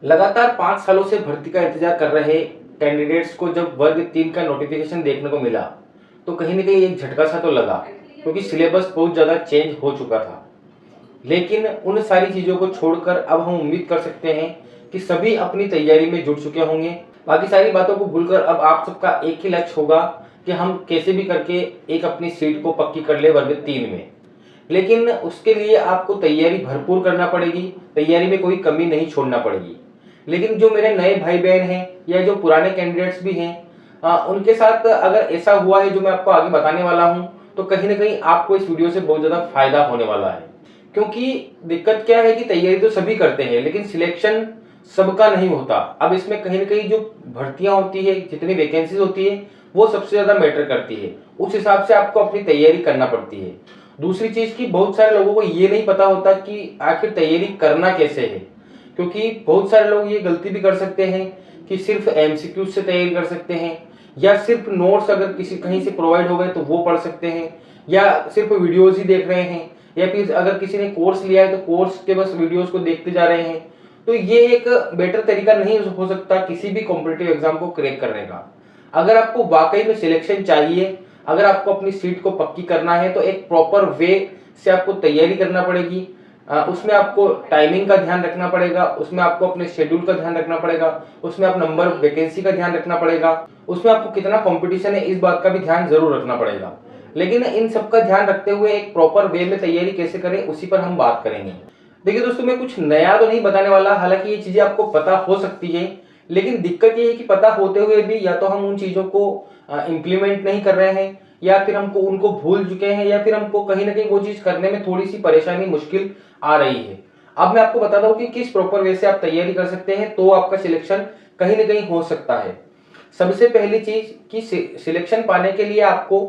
लगातार 5 सालों से भर्ती का इंतजार कर रहे कैंडिडेट्स को जब वर्ग 3 का नोटिफिकेशन देखने को मिला, तो कहीं न कहीं एक झटका सा तो लगा, क्योंकि सिलेबस बहुत ज़्यादा चेंज हो चुका था। लेकिन उन सारी चीज़ों को छोड़कर अब हम उम्मीद कर सकते हैं कि सभी अपनी तैयारी में जुट चुके होंगे। बाकी सारी बातों को भूलकर अब आप सबका एक ही लक्ष्य होगा कि हम कैसे भी करके एक अपनी सीट को पक्की कर लें वर्ग 3 में। लेकिन उसके लिए आपको तैयारी भरपूर करना पड़ेगी, तैयारी में कोई कमी नहीं छोड़ना पड़ेगी। लेकिन जो मेरे नए भाई-बहन हैं या जो पुराने कैंडिडेट्स भी हैं, उनके साथ अगर ऐसा हुआ है जो मैं आपको आगे बताने वाला हूँ, तो कहीं न कहीं आपको इस वीडियो से बहुत ज़्यादा फ़ायदा होने वाला है। क्योंकि दिक्कत क्या है कि तैयारी तो सभी करते हैं, लेकिन सिलेक्शन सबका नहीं होता। अब इसमें कहीं न कहीं जो भर्तियाँ होती है, जितनी वैकेंसीज़ होती है, वो सबसे ज़्यादा मैटर करती है। उस हिसाब से आपको अपनी तैयारी करना पड़ती है। दूसरी चीज़ कि बहुत सारे लोगों को ये नहीं पता होता कि आखिर तैयारी करना कैसे है। क्योंकि बहुत सारे लोग ये गलती भी कर सकते हैं कि सिर्फ एमसीक्यू से तैयारी कर सकते हैं, या सिर्फ नोट्स अगर किसी कहीं से प्रोवाइड हो गए तो वो पढ़ सकते हैं, या सिर्फ वीडियोस ही देख रहे हैं, या फिर अगर किसी ने कोर्स लिया है तो कोर्स के बस वीडियोस को देखते जा रहे हैं। तो ये एक बेटर तरीका नहीं हो सकता किसी भी कॉम्पिटिटिव एग्जाम को क्रैक करने का। अगर आपको वाकई में सिलेक्शन चाहिए, अगर आपको अपनी सीट को पक्की करना है, तो एक प्रॉपर वे से आपको तैयारी करना पड़ेगी। उसमें आपको टाइमिंग का ध्यान रखना पड़ेगा, उसमें आपको अपने शेड्यूल का ध्यान रखना पड़ेगा, उसमें आप नंबर वैकेंसी का ध्यान रखना पड़ेगा, उसमें आपको कितना कंपटीशन है इस बात का भी ध्यान जरूर रखना पड़ेगा। लेकिन इन सब का ध्यान रखते हुए एक प्रॉपर वे में तैयारी कैसे करें, उसी पर हम बात करेंगे। देखिए दोस्तों, मैं कुछ नया तो नहीं बताने वाला, हालांकि ये चीजें आपको पता हो सकती है, लेकिन दिक्कत ये है कि पता होते हुए भी या तो हम उन चीजों को इम्प्लीमेंट नहीं कर रहे हैं, या फिर हमको उनको भूल चुके हैं, या फिर हमको कहीं ना कहीं वो चीज करने में थोड़ी सी परेशानी मुश्किल आ रही है। अब मैं आपको बताता हूँ कि किस प्रॉपर वे से आप तैयारी कर सकते हैं तो आपका सिलेक्शन कहीं ना कहीं हो सकता है। सबसे पहली चीज कि सिलेक्शन पाने के लिए आपको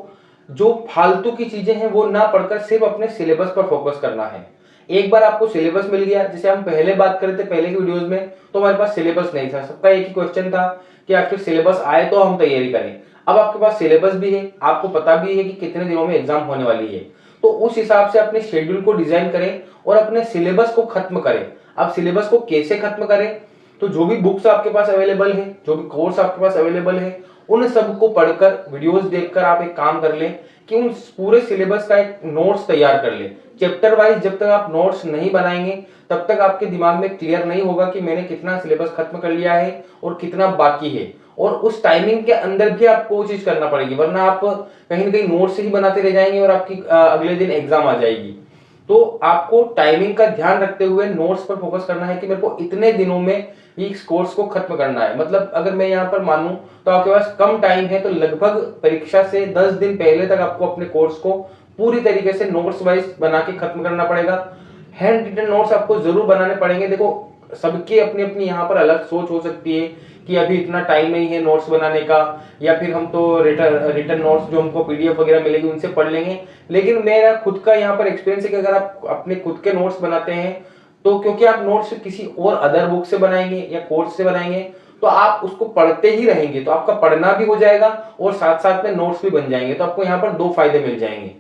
जो फालतू की चीजें हैं वो ना पढ़कर सिर्फ अपने सिलेबस पर फोकस करना है। एक बार आपको सिलेबस मिल गया, जैसे हम पहले बात कर रहे थे पहले की वीडियोस में, तो हमारे पास सिलेबस नहीं था, सबका एक ही क्वेश्चन था कि आखिर सिलेबस आए तो हम तैयारी करें। अब आपके पास सिलेबस भी है, आपको पता भी है कि कितने दिनों में एग्जाम होने वाली है, तो उस हिसाब से अपने शेड्यूल को डिजाइन करें और अपने सिलेबस को खत्म करें। अब सिलेबस को कैसे खत्म करें, तो जो भी बुक्स आपके पास अवेलेबल है, जो भी कोर्स आपके पास अवेलेबल है, उन सबको पढ़कर वीडियोस देखकर आप एक काम कर लें कि उन पूरे सिलेबस का एक नोट्स तैयार कर लें। चैप्टर वाइज जब तक आप नोट्स नहीं बनाएंगे तब तक आपके दिमाग में क्लियर नहीं होगा कि मैंने कितना सिलेबस खत्म कर लिया है और कितना बाकी है। और उस टाइमिंग के अंदर भी आपको वो चीज करना पड़ेगी, वरना आप कहीं ना कहीं नोट्स ही बनाते रह जाएंगे और आपकी अगले दिन एग्जाम आ जाएगी। तो आपको टाइमिंग का ध्यान रखते हुए नोट्स पर फोकस करना है कि मेरे को इतने दिनों में इस कोर्स को खत्म करना है। मतलब अगर मैं यहाँ पर मानूं तो आपके पास कम टाइम है, तो लगभग परीक्षा से 10 दिन पहले तक आपको अपने कोर्स को पूरी तरीके से नोट्स वाइज बना के खत्म करना पड़ेगा। हैंड रिटन नोट्स आपको जरूर बनाने पड़ेंगे। देखो, सबकी अपनी अपनी यहाँ पर अलग सोच हो सकती है कि अभी इतना टाइम नहीं है नोट्स बनाने का, या फिर हम तो रिटन नोट्स जो हमको पीडीएफ वगैरह मिलेगी उनसे पढ़ लेंगे। लेकिन मेरा खुद का यहाँ पर एक्सपीरियंस है कि अगर आप अपने खुद के नोट्स बनाते हैं, तो क्योंकि आप नोट्स किसी और अदर बुक से बनाएंगे या कोर्स से बनाएंगे, तो आप उसको पढ़ते ही रहेंगे, तो आपका पढ़ना भी हो जाएगा और साथ साथ में नोट्स भी बन जाएंगे। तो आपको यहाँ पर दो फायदे मिल जाएंगे।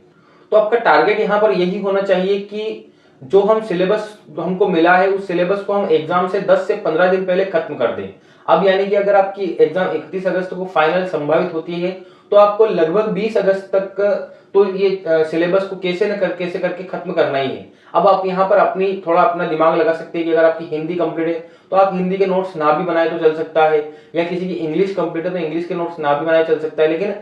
तो आपका टारगेट यहाँ पर यही होना चाहिए कि जो हम सिलेबस हमको मिला है उस सिलेबस को हम एग्जाम से 10 से 15 दिन पहले खत्म कर दें। अब यानी कि अगर आपकी एग्जाम 31 अगस्त को फाइनल संभावित होती है, तो आपको लगभग 20 अगस्त तक तो ये सिलेबस को कैसे करके खत्म करना ही है। अब आप यहाँ पर अपनी थोड़ा अपना दिमाग लगा सकते हैं कि अगर आपकी हिंदी कंप्लीट है तो आप हिंदी के नोट्स ना भी बनाए तो चल सकता है, या किसी की इंग्लिश कंप्लीट है तो इंग्लिश के नोट्स ना भी बनाए चल सकता है। लेकिन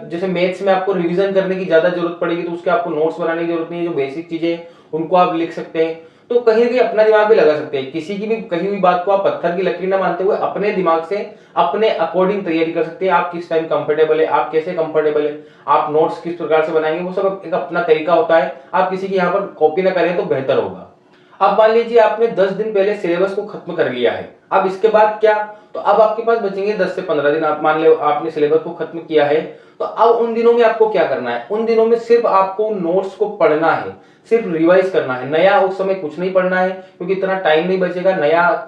जैसे मैथ्स में आपको रिवीजन करने की ज्यादा जरूरत पड़ेगी तो उसके आपको नोट्स बनाने की जरूरत नहीं है, जो बेसिक चीजें उनको आप लिख सकते हैं। तो कहीं ना कहीं अपना दिमाग भी लगा सकते हैं, किसी की भी कही हुई बात को आप पत्थर की लकीर ना मानते हुए अपने दिमाग से अपने अकॉर्डिंग तैयारी कर सकते हैं। आप किस टाइम कंफर्टेबल है, आप कैसे कंफर्टेबल है, आप नोट्स किस प्रकार से बनाएंगे, वो सब एक अपना तरीका होता है। आप किसी की यहाँ पर कॉपी ना करें तो बेहतर होगा। अब मान लीजिए आपने 10 दिन पहले सिलेबस को खत्म कर लिया है, अब इसके बाद क्या, तो अब आपके पास बचेंगे 10 से 15 दिन। आप मान लो आपने सिलेबस को खत्म किया है, तो अब उन दिनों में आपको क्या करना है, उन दिनों में सिर्फ आपको नोट्स को पढ़ना है, सिर्फ रिवाइज करना है। नया उस समय कुछ नहीं पढ़ना है, क्योंकि इतना टाइम नहीं बचेगा।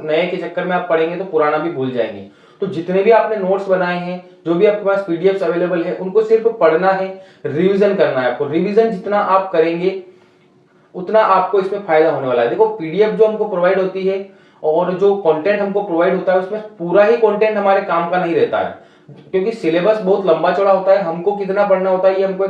नए के चक्कर में आप पढ़ेंगे तो पुराना भी भूल जाएंगे। तो जितने भी आपने नोट्स बनाए हैं, जो भी आपके पास पीडीएफ अवेलेबल है, उनको सिर्फ पढ़ना है, रिविजन करना है। आपको रिविजन जितना आप करेंगे उतना आपको इसमें फायदा होने वाला है। देखो, पीडीएफ जो हमको प्रोवाइड होती है और जो कंटेंट हमको प्रोवाइड होता है उसमें पूरा ही कंटेंट हमारे काम का नहीं रहता है, क्योंकि सिलेबस बहुत लंबा चौड़ा होता है। हमको कितना पढ़ना होता है ये हमको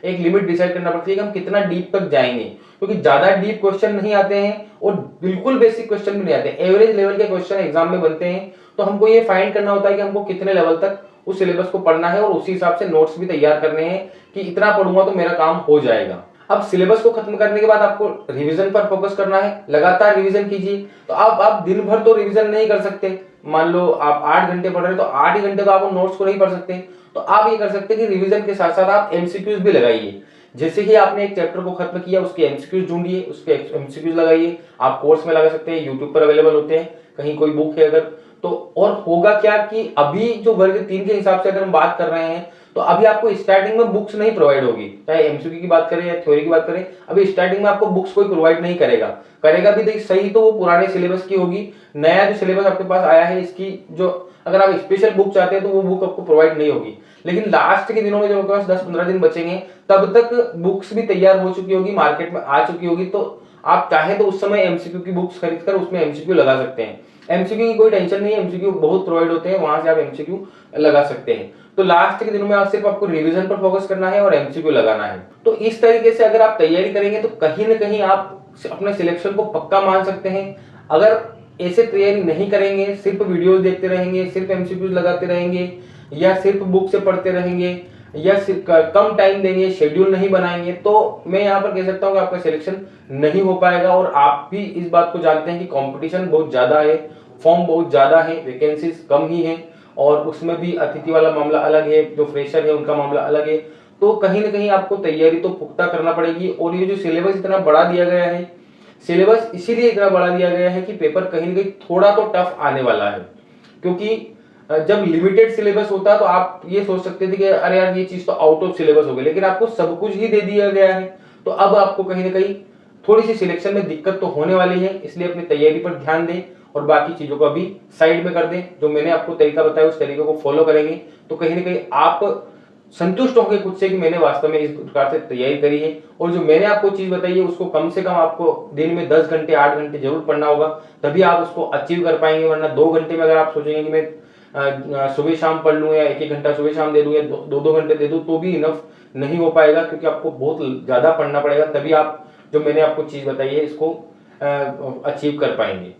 एक लिमिट डिसाइड करना पड़ती है कि हम कितना डीप तक जाएंगे, क्योंकि ज्यादा डीप क्वेश्चन नहीं आते हैं और बिल्कुल बेसिक क्वेश्चन भी नहीं आते, एवरेज लेवल के क्वेश्चन एग्जाम में बनते हैं। तो हमको ये फाइंड करना होता है कि हमको कितने लेवल तक उस सिलेबस को पढ़ना है और उसी हिसाब से नोट्स भी तैयार करने हैं कि इतना पढ़ूंगा तो मेरा काम हो जाएगा। अब सिलेबस को खत्म करने के बाद आपको रिवीजन पर फोकस करना है, लगातार रिवीजन कीजिए। तो आप दिन भर तो रिवीजन नहीं कर सकते, मान लो आप 8 घंटे पढ़ रहे हैं तो 8 ही घंटे तो आप नोट्स को नहीं पढ़ सकते। तो आप ये कर सकते हैं कि रिवीजन के साथ साथ आप एमसीक्यूज भी लगाइए। जैसे ही आपने एक चैप्टर को खत्म किया उसके एमसीक्यूज ढूंढिए, उसके एमसीक्यूज लगाइए। आप कोर्स में लगा सकते हैं, यूट्यूब पर अवेलेबल होते हैं, कहीं कोई बुक है अगर तो। और होगा क्या कि अभी जो वर्ग 3 के हिसाब से अगर हम बात कर रहे हैं तो अभी आपको स्टार्टिंग में बुक्स नहीं प्रोवाइड होगी, चाहे एमसीक्यू की बात करें या थ्योरी की बात करें। अभी स्टार्टिंग में आपको बुक्स कोई प्रोवाइड नहीं करेगा, करेगा भी देख सही तो वो पुराने सिलेबस की होगी। नया जो सिलेबस आपके पास आया है इसकी जो अगर आप स्पेशल बुक चाहते हैं तो वो बुक आपको प्रोवाइड नहीं होगी। लेकिन लास्ट के दिनों में जब आपके पास 10-15 दिन बचेंगे तब तक बुक्स भी तैयार हो चुकी होगी, मार्केट में आ चुकी होगी। तो आप चाहे तो उस समय एमसीक्यू की बुक्स खरीदकर उसमें एमसीक्यू लगा सकते हैं। एमसीक्यू की कोई टेंशन नहीं है, एमसीक्यू बहुत प्रोवाइड होते हैं, वहां से आप एमसीक्यू लगा सकते हैं। तो लास्ट के दिनों में आप सिर्फ आपको रिवीजन पर फोकस करना है और एमसीक्यू लगाना है। तो इस तरीके से अगर आप तैयारी करेंगे तो कहीं ना कहीं आप अपने सिलेक्शन को पक्का मान सकते हैं। अगर ऐसे तैयारी नहीं करेंगे, सिर्फ वीडियोस देखते रहेंगे, सिर्फ एमसीक्यूज लगाते रहेंगे या सिर्फ बुक से पढ़ते रहेंगे या सिर्फ कम टाइम देंगे, शेड्यूल नहीं बनाएंगे, तो मैं यहाँ पर कह सकता हूँ कि आपका सिलेक्शन नहीं हो पाएगा। और आप भी इस बात को जानते हैं कि कंपटीशन बहुत ज्यादा है, फॉर्म बहुत ज्यादा है, वैकेंसीज कम ही है और उसमें भी अतिथि वाला मामला अलग है, जो फ्रेशर है उनका मामला अलग है। तो कहीं ना कहीं आपको तैयारी तो पुख्ता करना पड़ेगी। और ये जो सिलेबस इतना बड़ा दिया गया है, सिलेबस इसीलिए इतना बड़ा दिया गया है कि पेपर कहीं ना कहीं थोड़ा तो टफ आने वाला है। क्योंकि जब लिमिटेड सिलेबस होता है तो आप ये सोच सकते थे कि अरे यार ये चीज तो आउट ऑफ सिलेबस हो गई, लेकिन आपको सब कुछ ही दे दिया गया है। तो अब आपको कहीं ना कहीं थोड़ी सी सिलेक्शन में दिक्कत तो होने वाली है, इसलिए अपनी तैयारी पर ध्यान दें और बाकी चीजों को अभी साइड में कर दें। जो मैंने आपको तरीका बताया उस तरीके को फॉलो करेंगे तो कहीं ना कहीं आप संतुष्ट होंगे खुद से कि मैंने वास्तव में इस प्रकार से तैयारी करी है। और जो मैंने आपको चीज बताई है उसको कम से कम आपको दिन में 10 घंटे 8 घंटे जरूर पढ़ना होगा, तभी आप उसको अचीव कर पाएंगे। वरना 2 घंटे में अगर आप सोचेंगे कि मैं सुबह शाम पढ़ लूँ या 1-1 घंटा सुबह शाम दे दूं या 2-2 घंटे दे दूं तो भी इनफ नहीं हो पाएगा, क्योंकि आपको बहुत ज्यादा पढ़ना पड़ेगा, तभी आप जो मैंने आपको चीज बताई है इसको अचीव कर पाएंगे।